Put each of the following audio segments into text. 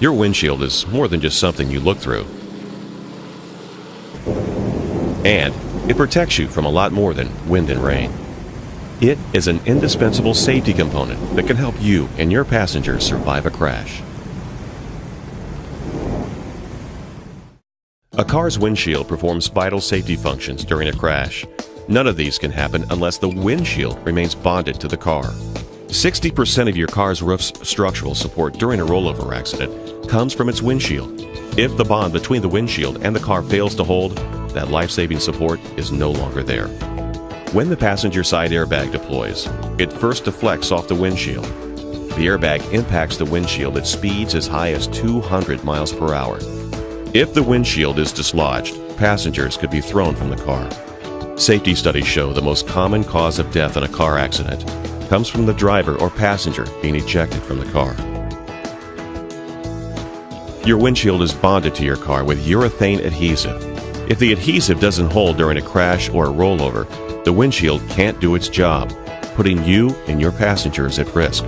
Your windshield is more than just something you look through. And it protects you from a lot more than wind and rain. It is an indispensable safety component that can help you and your passengers survive a crash. A car's windshield performs vital safety functions during a crash. None of these can happen unless the windshield remains bonded to the car. 60% of your car's roof's structural support during a rollover accident comes from its windshield. If the bond between the windshield and the car fails to hold, that life-saving support is no longer there. When the passenger side airbag deploys, it first deflects off the windshield. The airbag impacts the windshield at speeds as high as 200 miles per hour. If the windshield is dislodged, passengers could be thrown from the car. Safety studies show the most common cause of death in a car accident comes from the driver or passenger being ejected from the car. Your windshield is bonded to your car with urethane adhesive. If the adhesive doesn't hold during a crash or a rollover, the windshield can't do its job, putting you and your passengers at risk.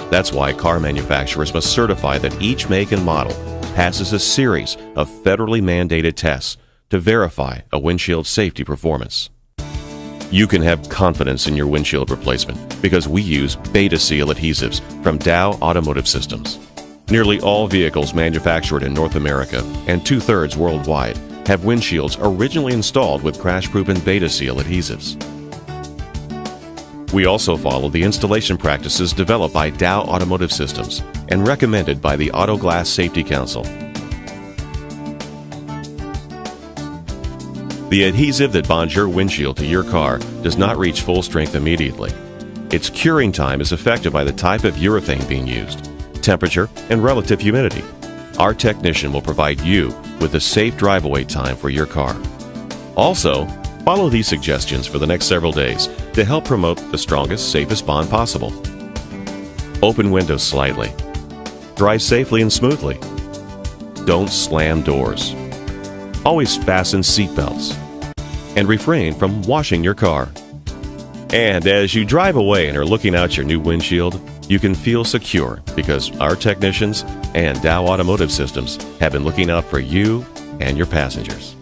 That's why car manufacturers must certify that each make and model passes a series of federally mandated tests to verify a windshield safety performance. You can have confidence in your windshield replacement because we use Beta Seal adhesives from Dow Automotive Systems. Nearly all vehicles manufactured in North America and 2/3 worldwide have windshields originally installed with crash-proven Beta Seal adhesives. We also follow the installation practices developed by Dow Automotive Systems and recommended by the Auto Glass Safety Council. The adhesive that bonds your windshield to your car does not reach full strength immediately. Its curing time is affected by the type of urethane being used, temperature, and relative humidity. Our technician will provide you with a safe drive-away time for your car. Also, follow these suggestions for the next several days to help promote the strongest, safest bond possible. Open windows slightly. Drive safely and smoothly. Don't slam doors. Always fasten seatbelts. And refrain from washing your car. And as you drive away and are looking out your new windshield, you can feel secure because our technicians and Dow Automotive Systems have been looking out for you and your passengers.